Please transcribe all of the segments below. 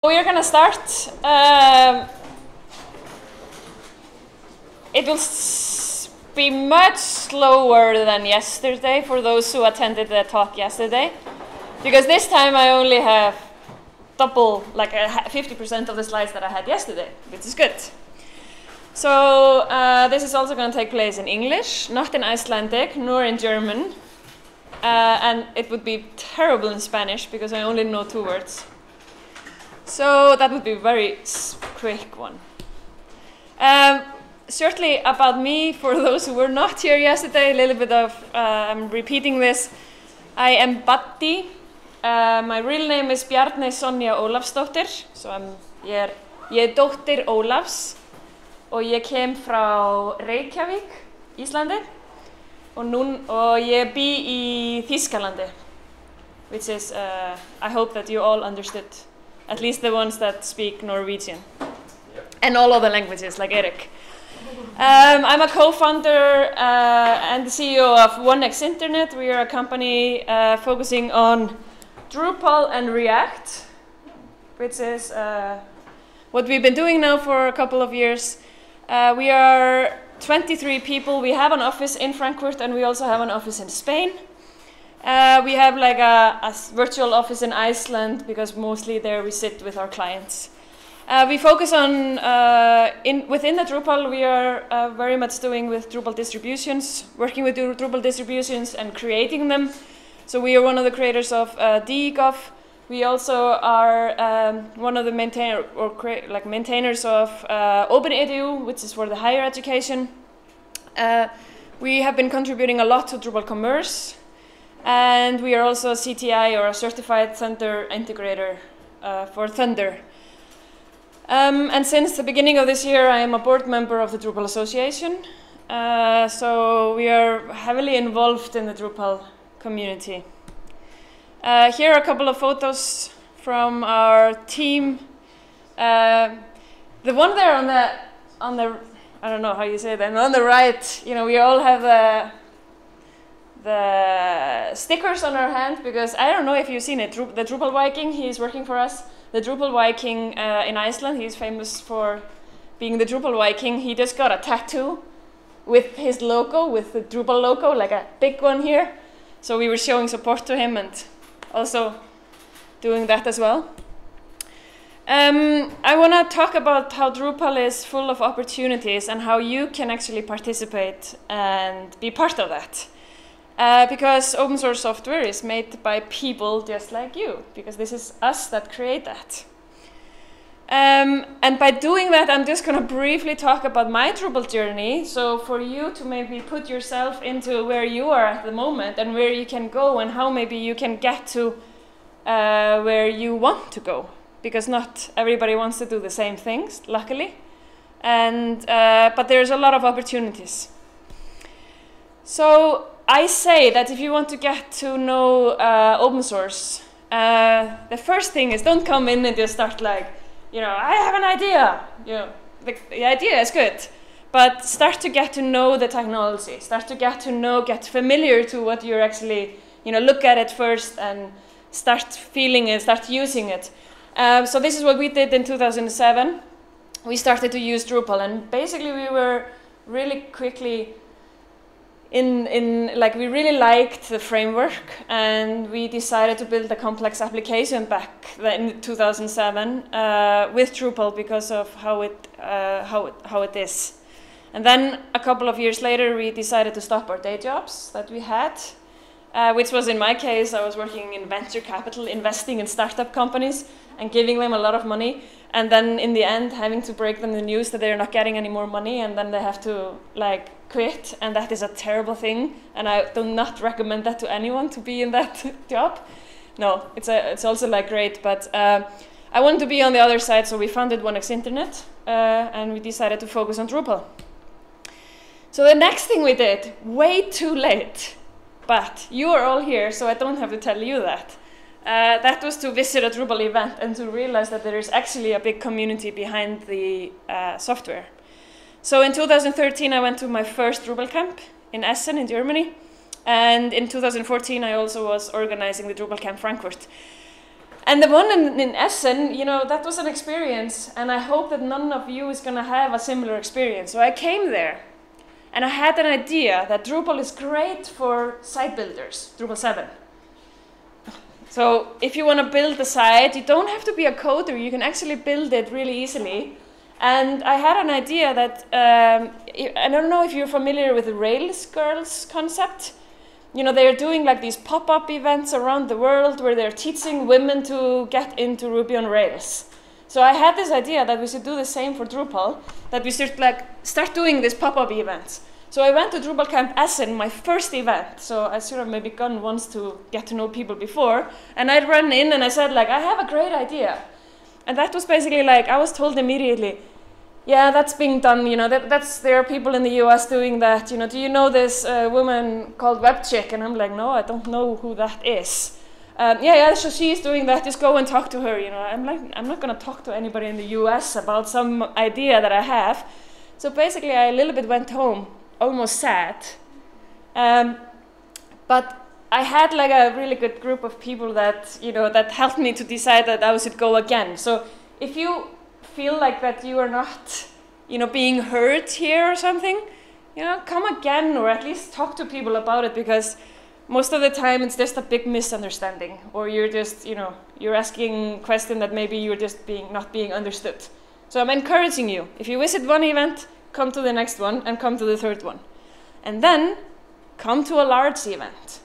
We are gonna start. It will be much slower than yesterday for those who attended the talk yesterday, because this time I only have double, like 50% of the slides that I had yesterday, which is good. So this is also going to take place in English, not in Icelandic, nor in German, and it would be terrible in Spanish because I only know 2 words. So that would be a very quick one. Shortly about me, for those who were not here yesterday, a little bit of, I'm repeating this. I am Baddý. My real name is Baddý Sonja Ólafsdóttir. So ég dóttir Ólafs og ég kem frá Reykjavík, Íslandi, og ég bý í Þýskalandi, which is, I hope that you all understood. At least the ones that speak Norwegian. Yep. And all other languages, like Eric. I'm a co-founder and the CEO of OneX Internet. We are a company focusing on Drupal and React, which is what we've been doing now for a couple of years. We are 23 people. We have an office in Frankfurt and we also have an office in Spain. We have like a virtual office in Iceland because mostly there we sit with our clients. We focus on, within the Drupal, we are very much doing with Drupal distributions, working with Drupal distributions and creating them. So we are one of the creators of DGov. We also are one of the maintainers of OpenEDU, which is for the higher education. We have been contributing a lot to Drupal Commerce. And we are also a CTI, or a Certified Thunder Integrator for Thunder. And since the beginning of this year, I am a board member of the Drupal Association. So we are heavily involved in the Drupal community. Here are a couple of photos from our team. The one there on the I don't know how you say that, on the right, you know, we all have the stickers on our hand, because I don't know if you've seen it, the Drupal Viking, he's working for us. The Drupal Viking in Iceland, he's famous for being the Drupal Viking. He just got a tattoo with his logo, with the Drupal logo, like a big one here. So we were showing support to him and also doing that as well. I want to talk about how Drupal is full of opportunities and how you can actually participate and be part of that. Because open source software is made by people just like you, because this is us that create that. And by doing that, I'm just going to briefly talk about my Drupal journey, so for you to maybe put yourself into where you are at the moment and where you can go and how maybe you can get to where you want to go, because not everybody wants to do the same things, luckily, but there's a lot of opportunities. So I say that if you want to get to know open source, the first thing is don't come in and just start like, you know, I have an idea. You know, the idea is good, but start to get to know the technology. Start to get familiar to what you're actually, you know, look at it first and start feeling it, start using it. So this is what we did in 2007. We started to use Drupal, and basically we were really quickly we really liked the framework, and we decided to build a complex application back in 2007 with Drupal because of how it is. And then a couple of years later, we decided to stop our day jobs that we had, which was in my case, I was working in venture capital, investing in startup companies and giving them a lot of money. And then in the end, having to break them the news that they're not getting any more money, and then they have to like quit, and that is a terrible thing. And I do not recommend that to anyone to be in that job. No, it's also like great, but I wanted to be on the other side, so we founded OneX Internet, and we decided to focus on Drupal. So the next thing we did, way too late, but you are all here, so I don't have to tell you that. That was to visit a Drupal event and to realize that there is actually a big community behind the software. So in 2013, I went to my first Drupal camp in Essen in Germany. And in 2014, I also was organizing the Drupal Camp Frankfurt. And the one in Essen, you know, that was an experience, and I hope that none of you is going to have a similar experience. So I came there, and I had an idea that Drupal is great for site builders, Drupal 7. So if you want to build a site, you don't have to be a coder, you can actually build it really easily. And I had an idea that, I don't know if you're familiar with the Rails Girls concept. You know, they're doing like these pop-up events around the world where they're teaching women to get into Ruby on Rails. So I had this idea that we should do the same for Drupal, that we should like start doing these pop-up events. So I went to Drupal Camp Essen, my first event. So I should have maybe gone once to get to know people before. And I'd run in and I said like, I have a great idea. And that was basically like, I was told immediately, yeah, that's being done, you know, there are people in the US doing that, you know, do you know this woman called WebChick? And I'm like, no, I don't know who that is. Yeah, so she's doing that, just go and talk to her, you know. I'm like, I'm not gonna talk to anybody in the US about some idea that I have. So basically I a little bit went home, almost sad. But I had like a really good group of people that, you know, that helped me to decide that I should go again. So if you feel like that you are not, you know, being heard here or something, you know, come again or at least talk to people about it, because most of the time it's just a big misunderstanding, or you're just, you know, you're asking a question that maybe you're just not being understood. So I'm encouraging you, if you visit one event, come to the next one and come to the third one. And then come to a large event,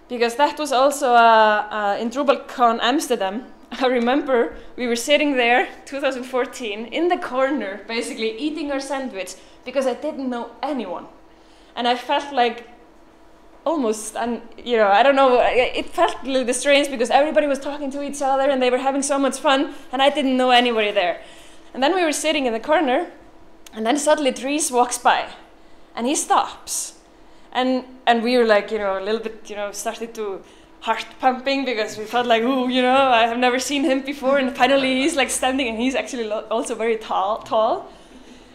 because that was also in DrupalCon Amsterdam. I remember we were sitting there, 2014, in the corner, basically eating our sandwich, because I didn't know anyone. And I felt like almost, you know, I don't know, it felt a little bit strange because everybody was talking to each other and they were having so much fun, and I didn't know anybody there. And then we were sitting in the corner, and then suddenly Dries walks by, and he stops. And we were like, you know, a little bit, you know, started to heart pumping, because we felt like, ooh, you know, I have never seen him before, and finally he's like standing, and he's actually also very tall.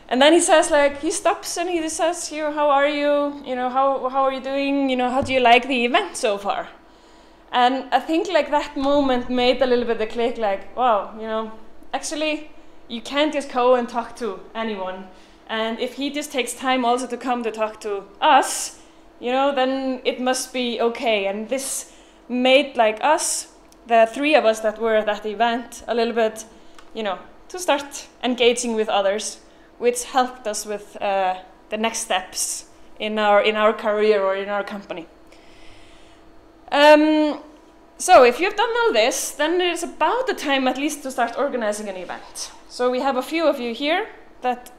And then he says, like, he stops and he just says, you know, how are you? You know, how are you doing? You know, how do you like the event so far? And I think like that moment made a little bit of a click, like, wow, you know, actually you can't just go and talk to anyone. And if he just takes time also to come to talk to us, you know, then it must be okay. And this made like us, the three of us that were at that event, a little bit, you know, to start engaging with others, which helped us with the next steps in our career or in our company. So if you've done all this, then it's about the time at least to start organizing an event. So we have a few of you here that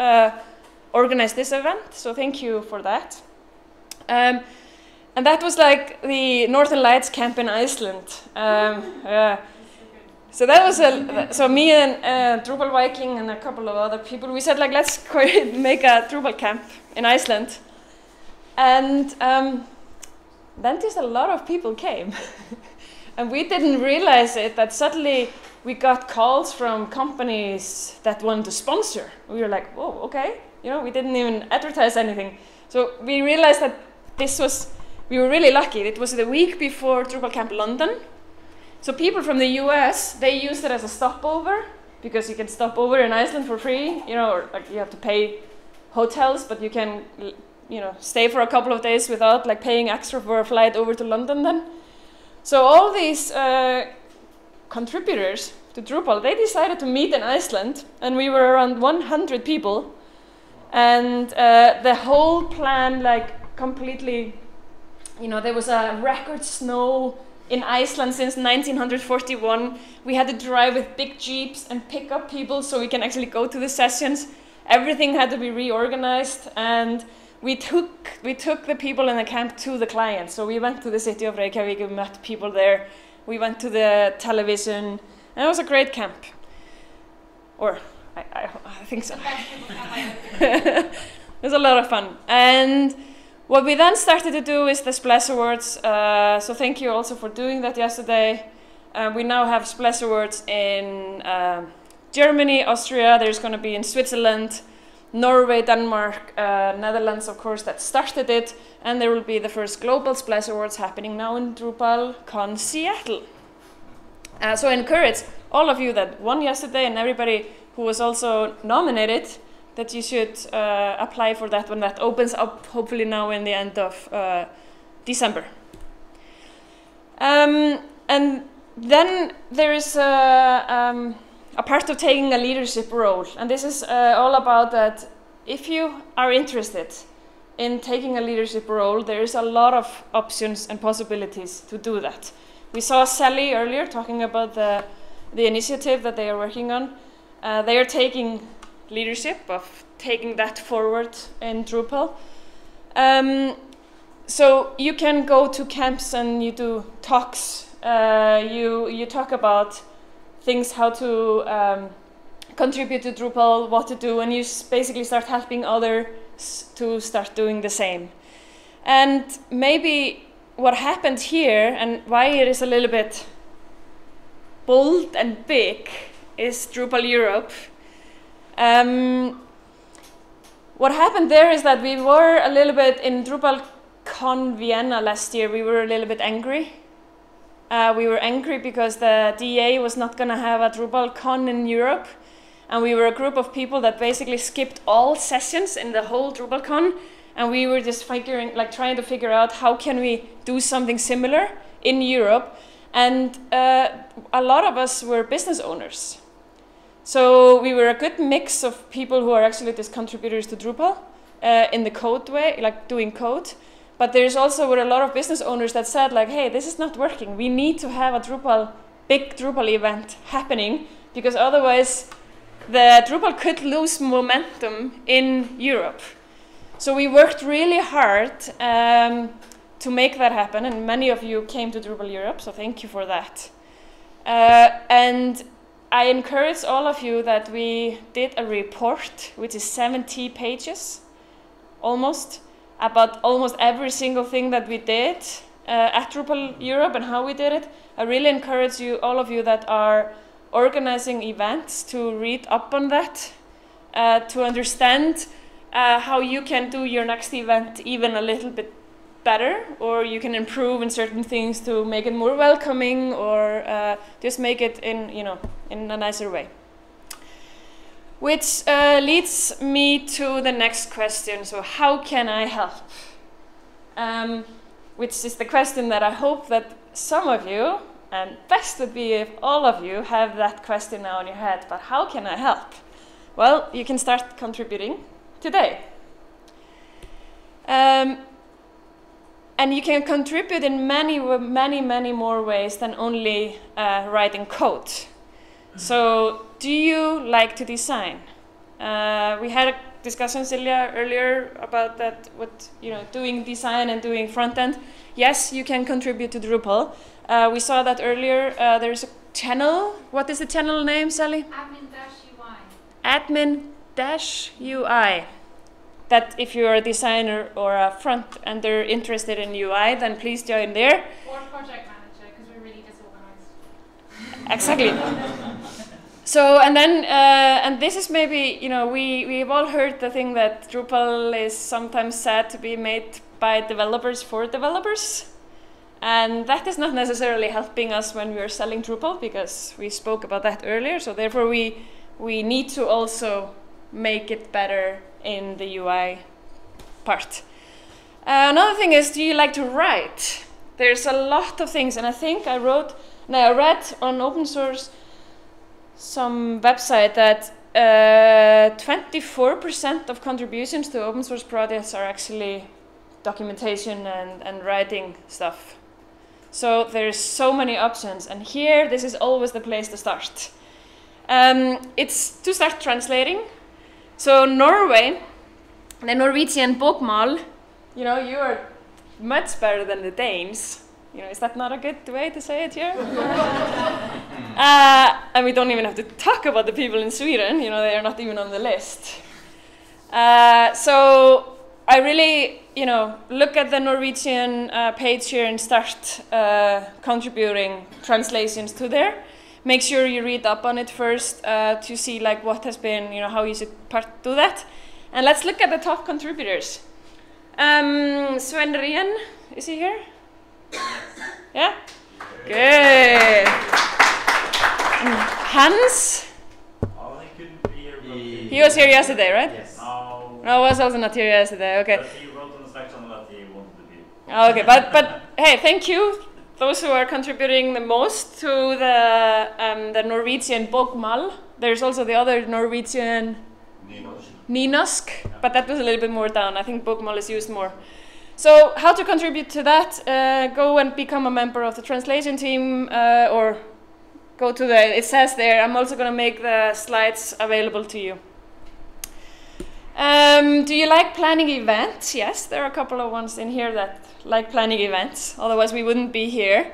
organized this event, so thank you for that. And that was like the Northern Lights camp in Iceland. So that was so me and Drupal Viking and a couple of other people, we said like, let's make a Drupal camp in Iceland. And then just a lot of people came. And we didn't realize it, that suddenly we got calls from companies that wanted to sponsor. We were like, whoa, okay. You know, we didn't even advertise anything. So we realized that we were really lucky. It was the week before Drupal Camp London. So people from the US, they used it as a stopover, because you can stop over in Iceland for free, you know, or like you have to pay hotels, but you can, you know, stay for a couple of days without like paying extra for a flight over to London then. So all these contributors to Drupal, they decided to meet in Iceland, and we were around 100 people. And the whole plan, like, completely, you know, there was a record snow in Iceland since 1941. We had to drive with big jeeps and pick up people so we can actually go to the sessions. Everything had to be reorganized, and we took the people in the camp to the clients. So we went to the city of Reykjavik, we met people there. We went to the television, and it was a great camp. Or, I think so. It was a lot of fun. And what we then started to do is the Splash Awards. So thank you also for doing that yesterday. We now have Splash Awards in Germany, Austria, there's going to be in Switzerland, Norway, Denmark, Netherlands, of course, that started it. And there will be the first global Splash Awards happening now in DrupalCon Seattle. So I encourage all of you that won yesterday and everybody who was also nominated that you should apply for that when that opens up, hopefully now in the end of December. And then there is a part of taking a leadership role, and this is all about that if you are interested in taking a leadership role, there is a lot of options and possibilities to do that. We saw Sally earlier talking about the initiative that they are working on. They are taking leadership of taking that forward in Drupal. So you can go to camps and you do talks. You talk about things, how to contribute to Drupal, what to do, and you basically start helping others to start doing the same. And maybe what happened here and why it is a little bit bold and big is Drupal Europe. What happened there is that we were a little bit in Drupal Con Vienna last year. We were a little bit angry. We were angry because the DA was not going to have a Drupal Con in Europe, and we were a group of people that basically skipped all sessions in the whole Drupal Con, and we were just trying to figure out how can we do something similar in Europe. And a lot of us were business owners. So we were a good mix of people who are actually just contributors to Drupal in the code way, like doing code. But there's also were a lot of business owners that said like, hey, this is not working. We need to have a big Drupal event happening because otherwise the Drupal could lose momentum in Europe. So we worked really hard to make that happen, and many of you came to Drupal Europe, so thank you for that. And I encourage all of you that we did a report, which is 70 pages, almost, about almost every single thing that we did at Drupal Europe and how we did it. I really encourage you, all of you that are organizing events, to read up on that, to understand how you can do your next event even a little bit better, or you can improve in certain things to make it more welcoming, or just make it in a nicer way. Which leads me to the next question. So how can I help? Which is the question that I hope that some of you, and best would be if all of you, have that question now in your head. But how can I help? Well, you can start contributing today. And you can contribute in many more ways than only writing code. So, do you like to design? We had a discussion, Silja, earlier about that. Doing design and doing front end. Yes, you can contribute to Drupal. We saw that earlier. There's a channel. What is the channel name, Sally? Admin-UI. Admin-UI. That if you're a designer or a front-ender interested in UI, then please join there. Or project manager, because we're really disorganized. Exactly. So, and then, and this is maybe, we've all heard the thing that Drupal is sometimes said to be made by developers for developers. And that is not necessarily helping us when we are selling Drupal, because we spoke about that earlier. So therefore, we need to also make it better in the UI part. Another thing is, do you like to write? There's a lot of things, and I think I read on open source some website that 24% of contributions to open source projects are actually documentation and writing stuff. So there's so many options, and here this is always the place to start. It's to start translating. So Norway, the Norwegian bokmål, you are much better than the Danes. Is that not a good way to say it here? And we don't even have to talk about the people in Sweden. They are not even on the list. So I really, look at the Norwegian page here and start contributing translations to there. Make sure you read up on it first to see what has been, how you should do that. And let's look at the top contributors. Sven Rien, is he here? Yeah? Good. Hans? Oh, he couldn't be here. He was here yesterday, right? Yes. No. No, was also not here yesterday. Okay. But he wrote on the Slack channel that he wanted to be. Okay, but hey, thank you, those who are contributing the most to the Norwegian bokmål. There's also the other Norwegian nynorsk, but that was a little bit more down. I think bokmål is used more. So how to contribute to that? Go and become a member of the translation team, or go to the, it says there, I'm also going to make the slides available to you. Do you like planning events? Yes, there are a couple of ones in here that like planning events, otherwise we wouldn't be here.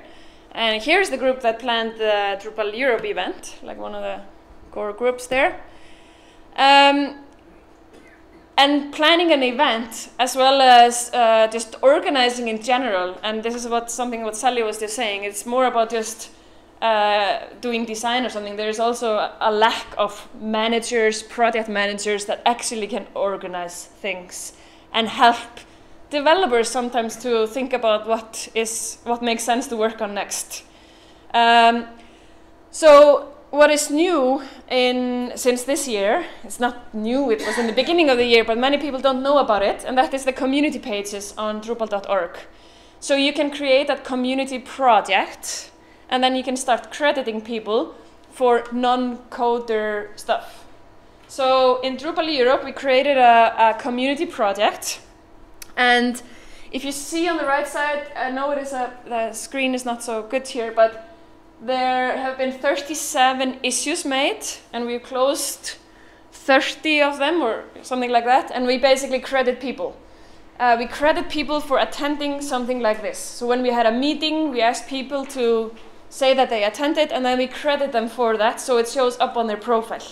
And here's the group that planned the Drupal Europe event, like one of the core groups there. And planning an event, as well as just organizing in general, and this is something what Sally was just saying, it's more about just doing design or something. There's also a lack of managers, project managers that actually can organize things and help developers sometimes to think about what makes sense to work on next. So what is new since this year, it's not new, it was in the beginning of the year, but many people don't know about it, and that is the community pages on Drupal.org. So you can create a community project, and then you can start crediting people for non-coder stuff. So in Drupal Europe, we created a community project, and if you see on the right side, I know the screen is not so good here, but there have been 37 issues made, and we've closed 30 of them, or something like that, and we basically credit people. We credit people for attending something like this. So when we had a meeting, we asked people to say that they attended, and then we credit them for that, so it shows up on their profile.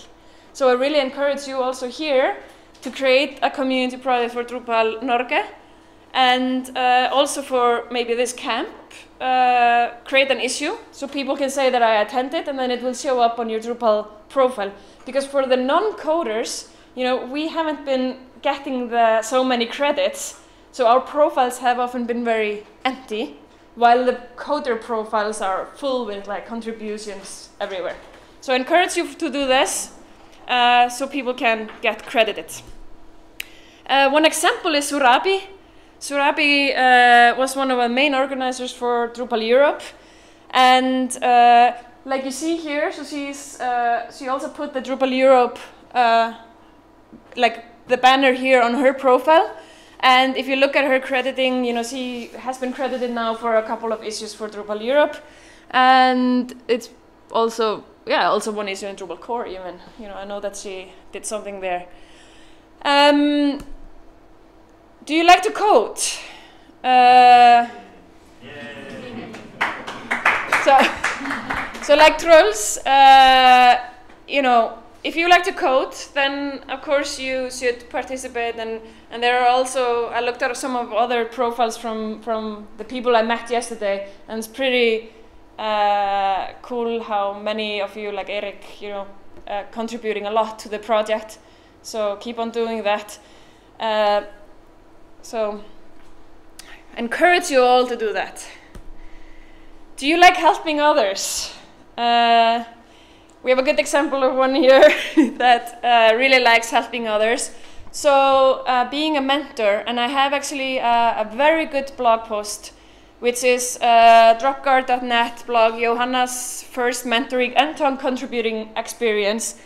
So I really encourage you also here to create a community project for Drupal Norge, and also for maybe this camp, create an issue so people can say that I attended, and then it will show up on your Drupal profile. Because for the non-coders, we haven't been getting so many credits, so our profiles have often been very empty, while the coder profiles are full with contributions everywhere. So I encourage you to do this so people can get credited. One example is Surabi. Surabi was one of our main organizers for Drupal Europe, and like you see here, so she also put the Drupal Europe, like the banner here on her profile. And if you look at her crediting, she has been credited now for a couple of issues for Drupal Europe, and it's also one issue in Drupal Core even. I know that she did something there. Do you like to code? So like trolls, if you like to code, then of course you should participate. And there are also, I looked at some of other profiles from the people I met yesterday, and it's pretty cool how many of you, like Eric, contributing a lot to the project. So keep on doing that. So encourage you all to do that. Do you like helping others? We have a good example of one here that really likes helping others. So being a mentor, and I have actually a very good blog post, which is dropguard.net blog, Johanna's first mentoring and contributing experience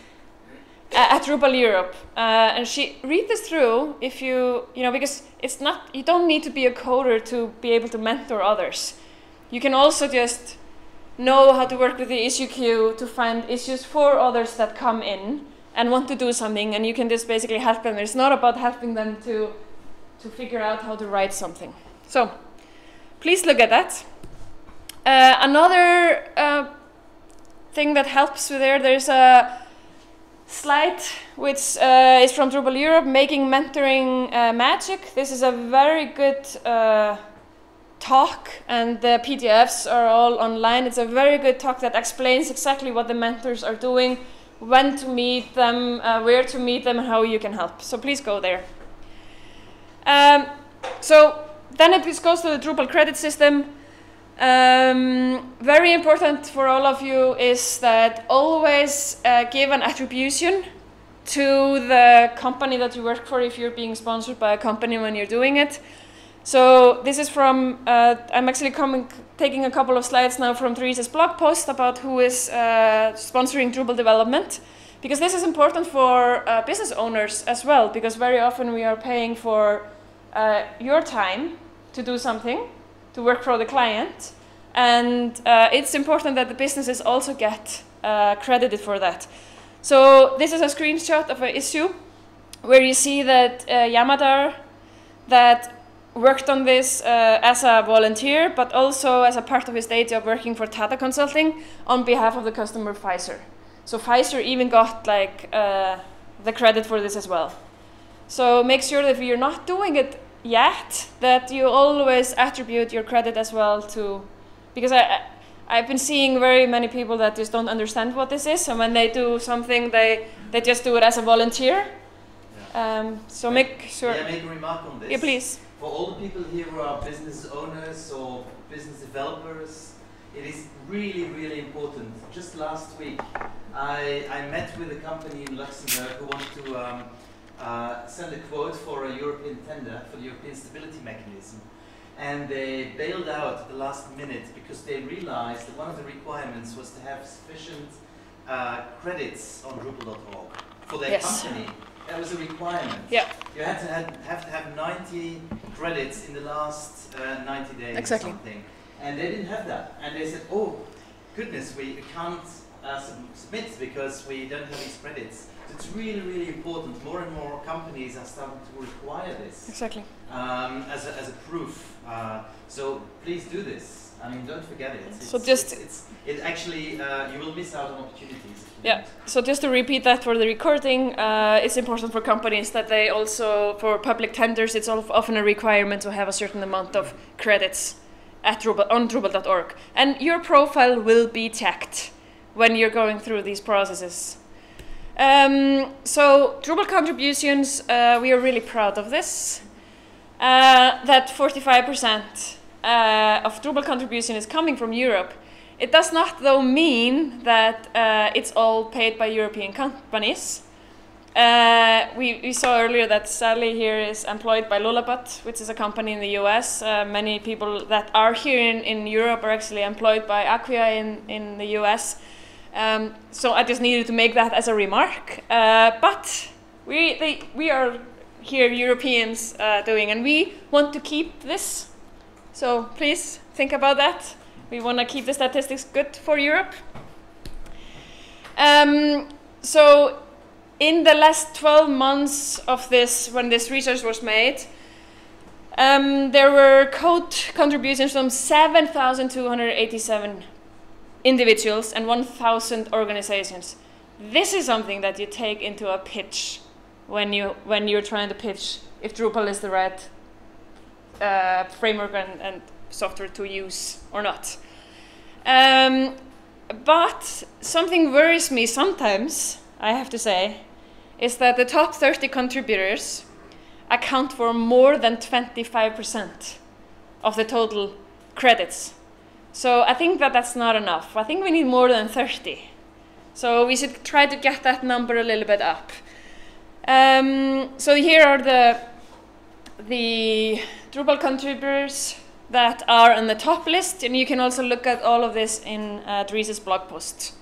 at Drupal Europe. And she read this through if because you don't need to be a coder to be able to mentor others. You can also just know how to work with the issue queue to find issues for others that come in and want to do something, and you can just basically help them. It's not about helping them to figure out how to write something. So please look at that. Another thing that helps with there's a slide which is from Drupal Europe, making mentoring magic. This is a very good talk, and the PDFs are all online. It's a very good talk that explains exactly what the mentors are doing, when to meet them, where to meet them, and how you can help. So please go there. So then it goes to the Drupal credit system. Very important for all of you is that always give an attribution to the company that you work for if you're being sponsored by a company when you're doing it. So this is from, I'm actually taking a couple of slides now from Therese's blog post about who is sponsoring Drupal development, because this is important for business owners as well, because very often we are paying for your time to do something, to work for the client, and it's important that the businesses also get credited for that. So this is a screenshot of an issue where you see that Yamadar, that worked on this as a volunteer, but also as a part of his day job working for Tata Consulting on behalf of the customer Pfizer. So Pfizer even got like the credit for this as well. So make sure that if you're not doing it yet, that you always attribute your credit as well to, because I've been seeing very many people that just don't understand what this is, and when they do something, they just do it as a volunteer. So make sure. May I make a remark on this? Yeah, please. For all the people here who are business owners or business developers, it is really, really important. Just last week, I met with a company in Luxembourg who wanted to send a quote for a European tender for the European Stability Mechanism. And they bailed out at the last minute because they realized that one of the requirements was to have sufficient credits on Drupal.org for their company. That was a requirement. Yeah. You had to have 90 credits in the last 90 days or something. And they didn't have that. And they said, oh, goodness, we can't submit because we don't have these credits. So it's really, really important. More and more companies are starting to require this. Exactly. As a proof. So please do this. I mean, don't forget it. So it actually, you will miss out on opportunities. Yeah, so just to repeat that for the recording, it's important for companies that they also, for public tenders, it's often a requirement to have a certain amount of credits at Drupal, on Drupal.org. And your profile will be checked when you're going through these processes. So Drupal contributions, we are really proud of this. That 45% of Drupal contribution is coming from Europe. It does not, though, mean that it's all paid by European companies. We saw earlier that Sally here is employed by Lullabot, which is a company in the US. Many people that are here in Europe are actually employed by Acquia in the US. So I just needed to make that as a remark. But we are here Europeans doing, and we want to keep this. So please think about that. We want to keep the statistics good for Europe. So in the last 12 months of this, when this research was made, there were code contributions from 7,287 individuals and 1,000 organizations. This is something that you take into a pitch when you're trying to pitch if Drupal is the right framework and software to use or not. But something worries me sometimes, I have to say, is that the top 30 contributors account for more than 25% of the total credits. So I think that that's not enough. I think we need more than 30. So we should try to get that number a little bit up. So here are the Drupal contributors that are on the top list, and you can also look at all of this in Therese's blog post.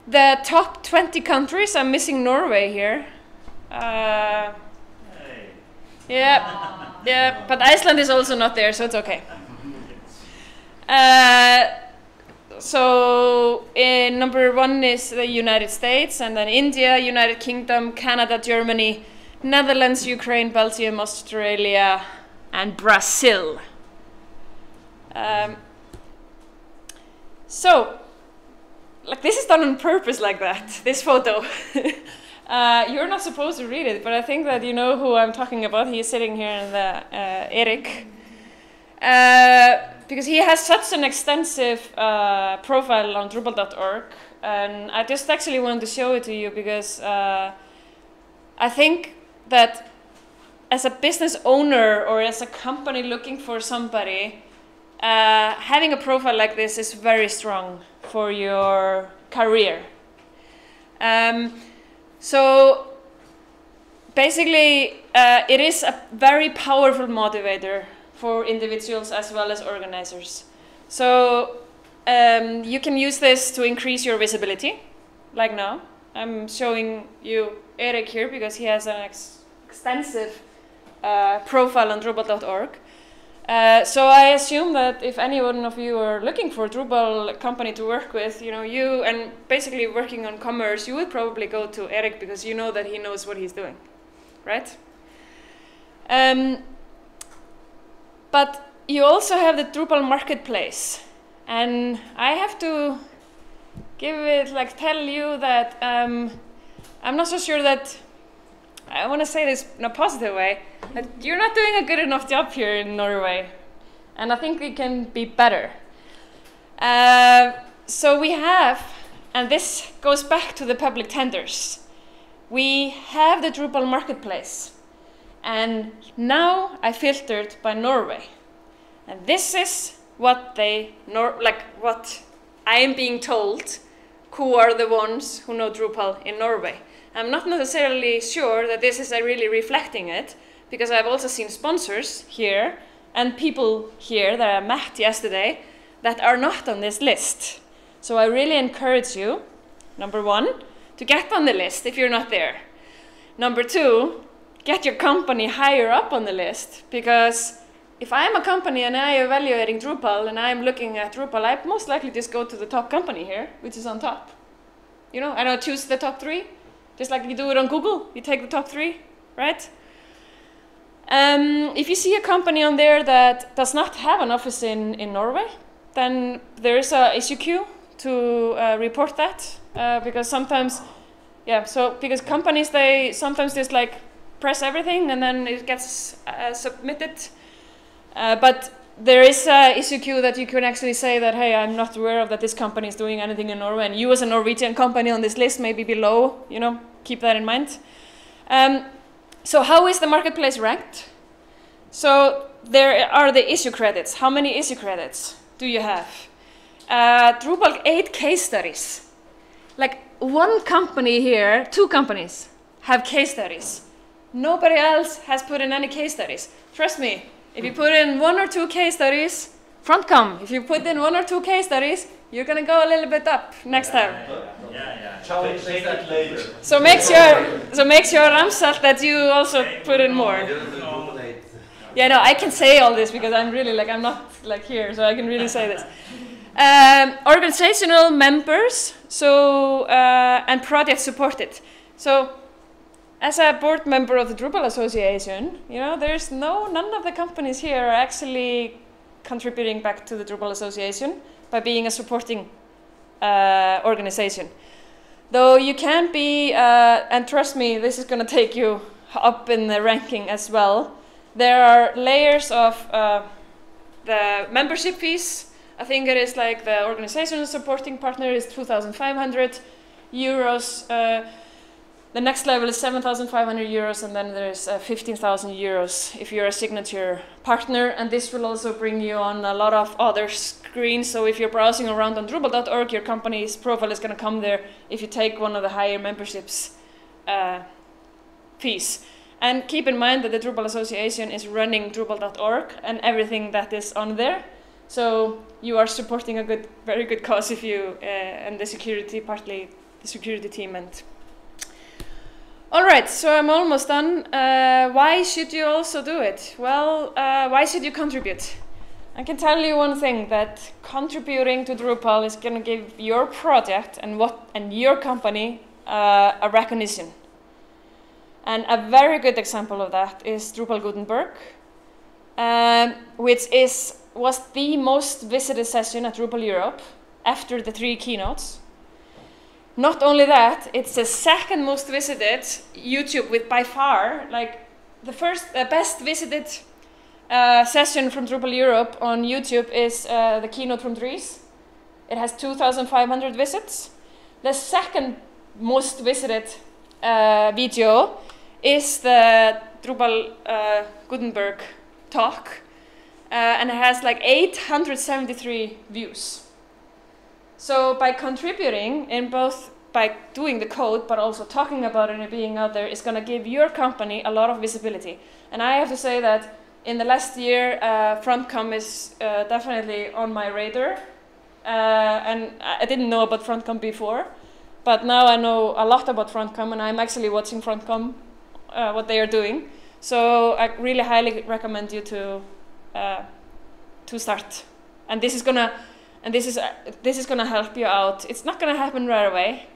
The top 20 countries, I'm missing Norway here. Yeah, but Iceland is also not there, so it's okay. So number 1 is the United States, and then India, United Kingdom, Canada, Germany, Netherlands, Ukraine, Belgium, Australia, and Brazil. So, like, this is done on purpose like that, this photo. You're not supposed to read it, but I think that you know who I'm talking about. He's sitting here in the Erik. Because he has such an extensive profile on Drupal.org, and I just actually wanted to show it to you because I think that as a business owner or as a company looking for somebody, having a profile like this is very strong for your career. So basically, it is a very powerful motivator for individuals as well as organizers. So you can use this to increase your visibility, like now. I'm showing you Erik here because he has an extensive profile on Drupal.org. So I assume that if any one of you are looking for a Drupal company to work with, you and basically working on commerce, you would probably go to Erik because you know that he knows what he's doing, right? But you also have the Drupal marketplace, and I have to tell you that I'm not so sure that I want to say this in a positive way, that you're not doing a good enough job here in Norway, and I think we can be better. So we have, and this goes back to the public tenders, we have the Drupal marketplace, and now I filtered by Norway, and this is what what I am being told, who are the ones who know Drupal in Norway. I'm not necessarily sure that this is really reflecting it, because I've also seen sponsors here and people here that I met yesterday that are not on this list. So I really encourage you, number one, to get on the list if you're not there. Number two, get your company higher up on the list, because if I'm a company and I'm evaluating Drupal and I'm looking at Drupal, I most likely just go to the top company here, which is on top. And I choose the top 3. Just like you do it on Google, you take the top 3, right? If you see a company on there that does not have an office in Norway, then there is a issue queue to report that, because sometimes, because companies, they sometimes just press everything and then it gets submitted. But there is a issue queue that you can actually say that, hey, I'm not aware of that this company is doing anything in Norway, and you as a Norwegian company on this list may be below, keep that in mind. So how is the marketplace ranked? So there are the issue credits. How many issue credits do you have? Drupal 8 case studies. One company here, 2 companies have case studies. Nobody else has put in any case studies. Trust me. If you put in 1 or 2 case studies, front come. If you put in 1 or 2 case studies, you're gonna go a little bit up next time. Challenge that later. So make sure, Ramsalt, that you also put in more. Yeah, no, I can say all this because I'm really I'm not here, so I can really say this. Organizational members, so and project supported. So, as a board member of the Drupal Association, there's none of the companies here are actually contributing back to the Drupal Association by being a supporting organization. Though you can be, and trust me, this is going to take you up in the ranking as well. There are layers of the membership fees. I think it is the organizational supporting partner is 2,500 euros. The next level is 7,500 euros, and then there's 15,000 euros if you're a signature partner, and this will also bring you on a lot of other screens. So if you're browsing around on Drupal.org, your company's profile is going to come there if you take one of the higher memberships fees. And keep in mind that the Drupal Association is running Drupal.org and everything that is on there. So you are supporting a very good cause if you, and the security, partly the security team. And all right, so I'm almost done. Why should you also do it? Well, why should you contribute? I can tell you one thing, that contributing to Drupal is going to give your project and your company a recognition. And a very good example of that is Drupal Gutenberg, which was the most visited session at Drupal Europe after the 3 keynotes. Not only that, it's the second most visited YouTube with by far, the best visited session from Drupal Europe on YouTube is the keynote from Dries. It has 2,500 visits. The second most visited video is the Drupal Gutenberg talk, and it has like 873 views. So by contributing in both by doing the code, but also talking about it and being out there is going to give your company a lot of visibility. And I have to say that in the last year, FrontCom is definitely on my radar. And I didn't know about FrontCom before, but now I know a lot about FrontCom, and I'm actually watching FrontCom, what they are doing. So I really highly recommend you to start. And this is gonna help you out. It's not gonna happen right away.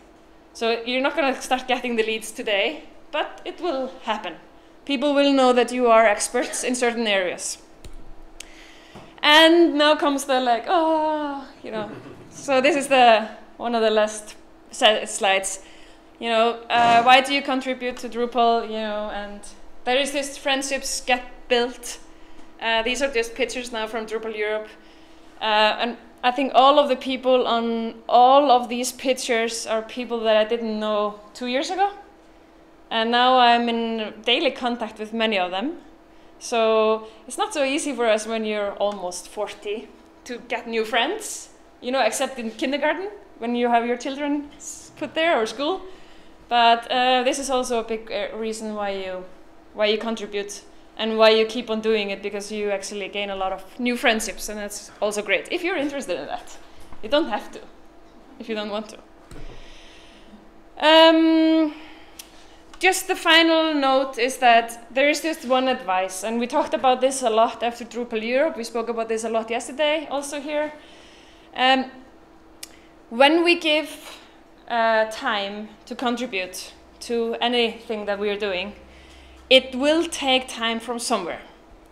So you're not going to start getting the leads today, but it will happen. People will know that you are experts in certain areas. And now comes the like, oh, you know. So this is one of the last slides. You know, why do you contribute to Drupal? You know, and there is this friendships get built. These are just pictures now from Drupal Europe, and I think all of the people on all of these pictures are people that I didn't know 2 years ago. And now I'm in daily contact with many of them. So it's not so easy for us when you're almost 40 to get new friends, you know, except in kindergarten when you have your children put there or school. But this is also a big reason why you contribute. And why you keep on doing it, because you actually gain a lot of new friendships, and that's also great. If you're interested in that. You don't have to, if you don't want to. Just the final note is that there is just one advice, and we talked about this a lot after Drupal Europe. We spoke about this a lot yesterday, also here. When we give time to contribute to anything that we are doing, it will take time from somewhere.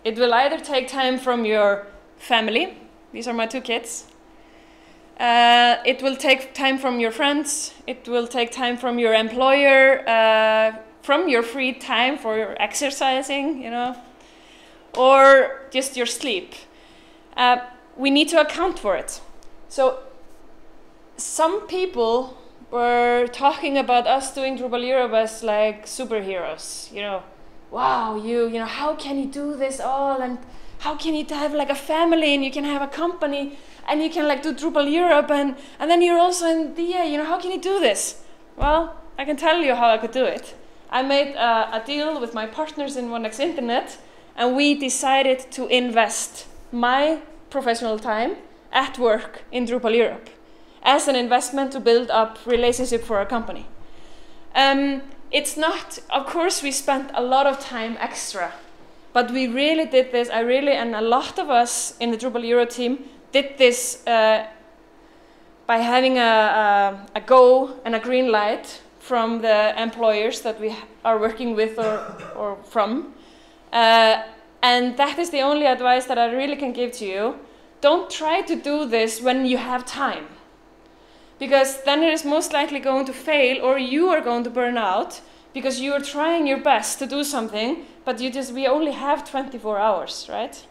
It will either take time from your family. These are my 2 kids. It will take time from your friends. It will take time from your employer, from your free time for your exercising, you know, or just your sleep. We need to account for it. So some people were talking about us doing Drupal Europe as like superheroes, you know. Wow, you know, how can you do this all, and how can you have like a family, and you can have a company, and you can like do Drupal Europe, and then you're also in DA, you know, how can you do this? Well, I can tell you how I could do it. I made a deal with my partners in OneX Internet, and we decided to invest my professional time at work in Drupal Europe as an investment to build up relationship for our company. It's not, of course, we spent a lot of time extra, but we really did this. And a lot of us in the Drupal Euro team did this by having a go and a green light from the employers that we are working with or from. And that is the only advice that I really can give to you. Don't try to do this when you have time, because then it is most likely going to fail, or you are going to burn out because you are trying your best to do something, but we only have 24 hours, right?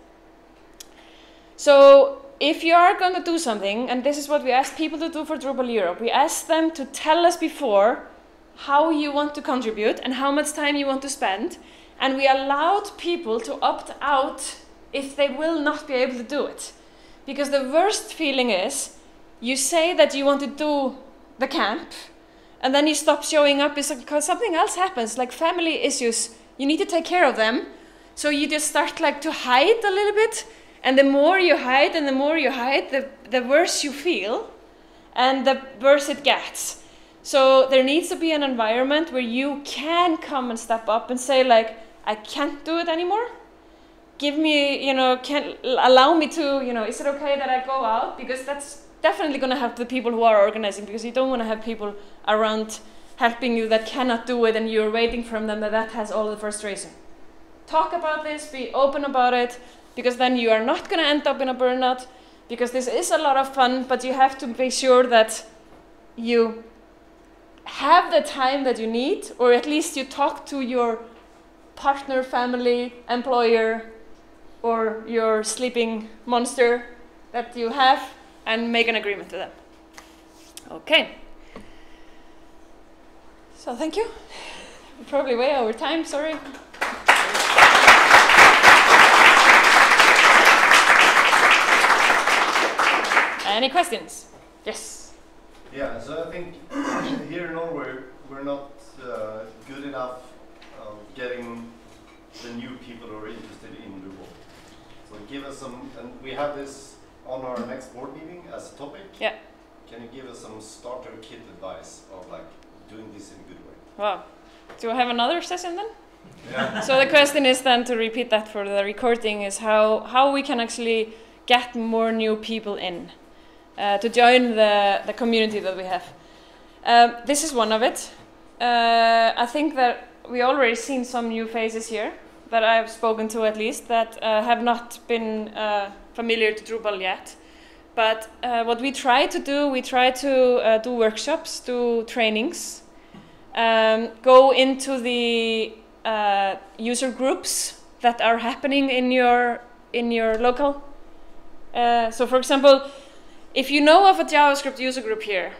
So if you are going to do something, and this is what we ask people to do for Drupal Europe, we ask them to tell us before how you want to contribute and how much time you want to spend, and we allowed people to opt out if they will not be able to do it. Because the worst feeling is, you say that you want to do the camp, and then you stop showing up because something else happens, like family issues. You need to take care of them, so you just start like to hide a little bit, and the more you hide and the more you hide, the worse you feel, and the worse it gets. So there needs to be an environment where you can come and step up and say like, I can't do it anymore. Give me, you know, allow me to, you know, is it okay that I go out? Because that's definitely going to help the people who are organizing, because you don't want to have people around helping you that cannot do it, and you're waiting from them that has all the frustration. Talk about this, be open about it, because then you are not going to end up in a burnout, because this is a lot of fun, but you have to be sure that you have the time that you need, or at least you talk to your partner, family, employer, or your sleeping monster that you have, and make an agreement to them. Okay. So thank you. We're probably way over time, sorry. Any questions? Yes. Yeah, so I think here in Norway we're not good enough getting the new people who are interested in Drupal. So give us some, and we have this on our next board meeting as a topic. Yeah. Can you give us some starter kit advice of like doing this in a good way? Wow. Do I have another session then? Yeah. So the question is then, to repeat that for the recording, is how we can actually get more new people in to join the community that we have. This is one of it. I think that we already seen some new faces here that I've spoken to, at least, that have not been familiar to Drupal yet. But what we try to do, we try to do workshops, do trainings, go into the user groups that are happening in your local. So for example, if you know of a JavaScript user group here,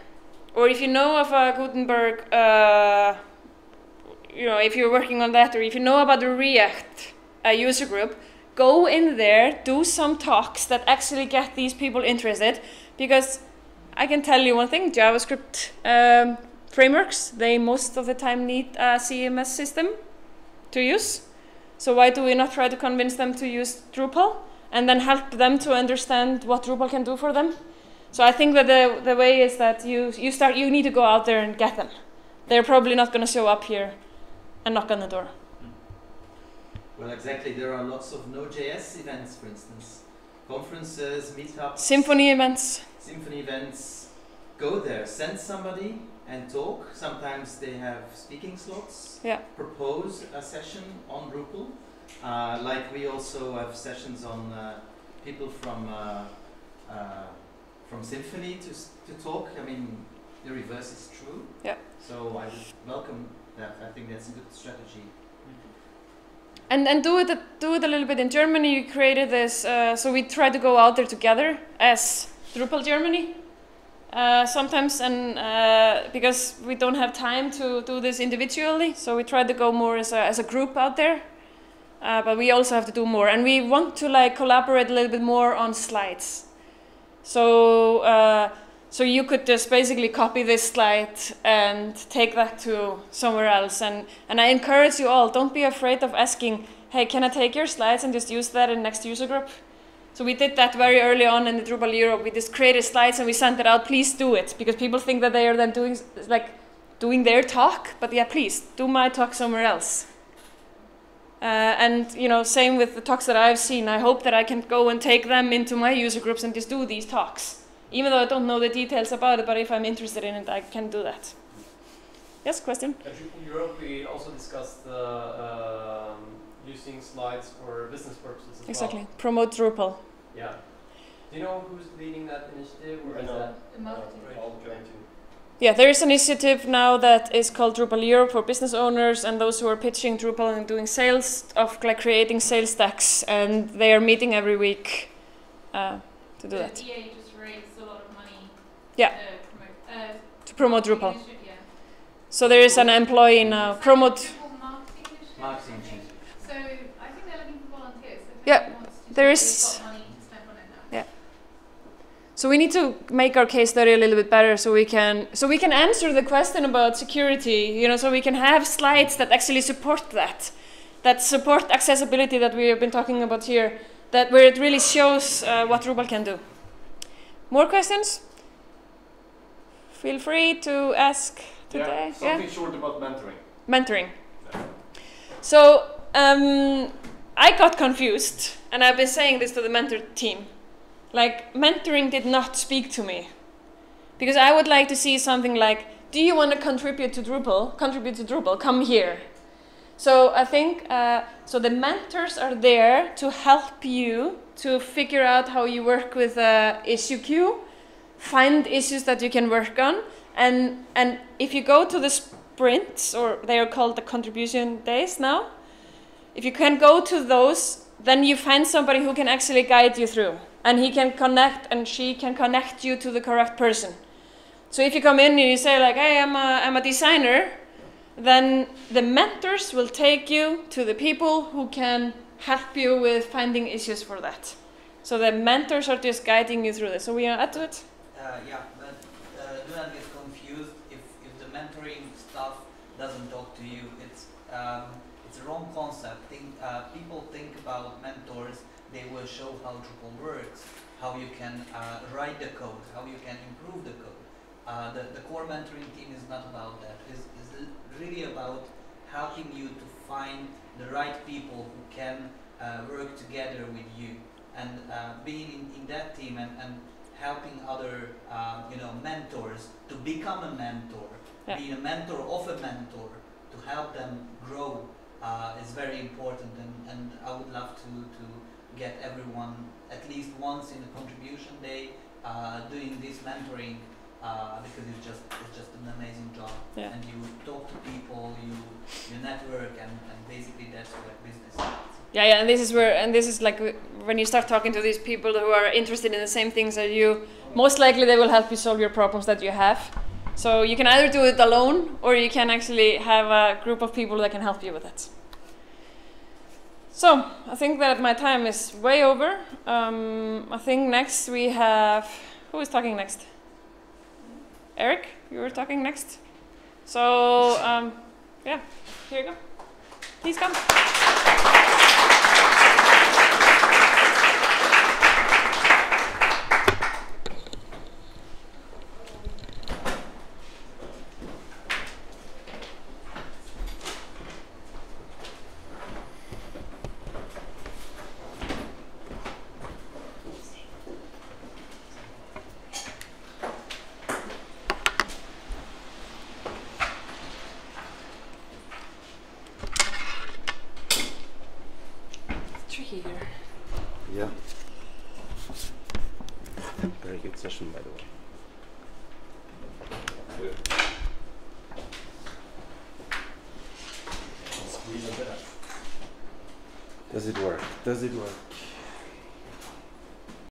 or if you know of a Gutenberg, if you're working on that, or if you know about the React user group, go in there, do some talks that actually get these people interested, because I can tell you one thing, JavaScript frameworks, they most of the time need a CMS system to use. So why do we not try to convince them to use Drupal and then help them to understand what Drupal can do for them? So I think that the way is that you need to go out there and get them. They're probably not going to show up here and knock on the door. Well, exactly. There are lots of Node.js events, for instance. Conferences, meetups. Symphony events. Symphony events. Go there, send somebody and talk. Sometimes they have speaking slots. Yeah. Propose a session on Drupal. Like we also have sessions on people from Symphony to talk. I mean, the reverse is true. Yeah. So I would welcome that. I think that's a good strategy. And do it a little bit in Germany. You created this, so we try to go out there together as Drupal Germany sometimes, and because we don't have time to do this individually, so we try to go more as a group out there. But we also have to do more, and we want to like collaborate a little bit more on slides. So so you could just basically copy this slide and take that to somewhere else. And I encourage you all, don't be afraid of asking, hey, can I take your slides and just use that in next user group? So we did that very early on in the Drupal Europe. We just created slides and we sent it out. Please do it, because people think that they are then doing their talk. But yeah, please do my talk somewhere else. And same with the talks that I've seen. I hope that I can go and take them into my user groups and just do these talks. Even though I don't know the details about it, but if I'm interested in it, I can do that. Yes, question? At Drupal Europe, we also discussed using slides for business purposes as Exactly. well. Promote Drupal. Yeah. Do you know who's leading that initiative, or is that? The marketing. Yeah, there is an initiative now that is called Drupal Europe for business owners and those who are pitching Drupal and doing sales, of like creating sales stacks, and they are meeting every week to do that. EA just raised a lot of money. Yeah. To promote Drupal. Initiative, yeah. So there is an employee now. Promote. Drupal marketing initiative. Marketing initiative. So I think they're looking for volunteers. So if Yeah, anyone wants to there do it, is- they've got money to spend on it now. Yeah. So we need to make our case study a little bit better, so we can answer the question about security. So we can have slides that actually support that support accessibility that we have been talking about here, where it really shows what Drupal can do. More questions? Feel free to ask today. Yeah, something short about mentoring. Mentoring. So I got confused, and I've been saying this to the mentor team. Like, mentoring did not speak to me, because I would like to see something like, do you want to contribute to Drupal? Come here. So I think, so the mentors are there to help you to figure out how you work with issue queue, find issues that you can work on, and if you go to the sprints, or they are called the contribution days now, if you can go to those, then you find somebody who can actually guide you through, and he can connect, and she can connect you to the correct person. So if you come in and you say like, hey, I'm a designer, then the mentors will take you to the people who can help you with finding issues for that. So the mentors are just guiding you through this. So we are add to it? Yeah, but do not get confused if the mentoring stuff doesn't talk to you. It's a wrong concept. People think about mentors, they will show how Drupal works, how you can write the code, how you can improve the code. The core mentoring team is not about that. It's really about helping you to find the right people who can work together with you. And being in that team and helping other mentors to become a mentor, being a mentor of a mentor, to help them grow is very important, and I would love to get everyone at least once in a contribution day doing this mentoring because it's just an amazing job. And you talk to people, you network, and basically that's what business is. Yeah, and this is like when you start talking to these people who are interested in the same things as you, most likely they will help you solve your problems that you have. So you can either do it alone, or you can actually have a group of people that can help you with it. So I think that my time is way over. I think next we have, who is talking next? Eric, you were talking next. So yeah, here you go. Please come. Yeah. Very good session, by the way. Does it work? Does it work?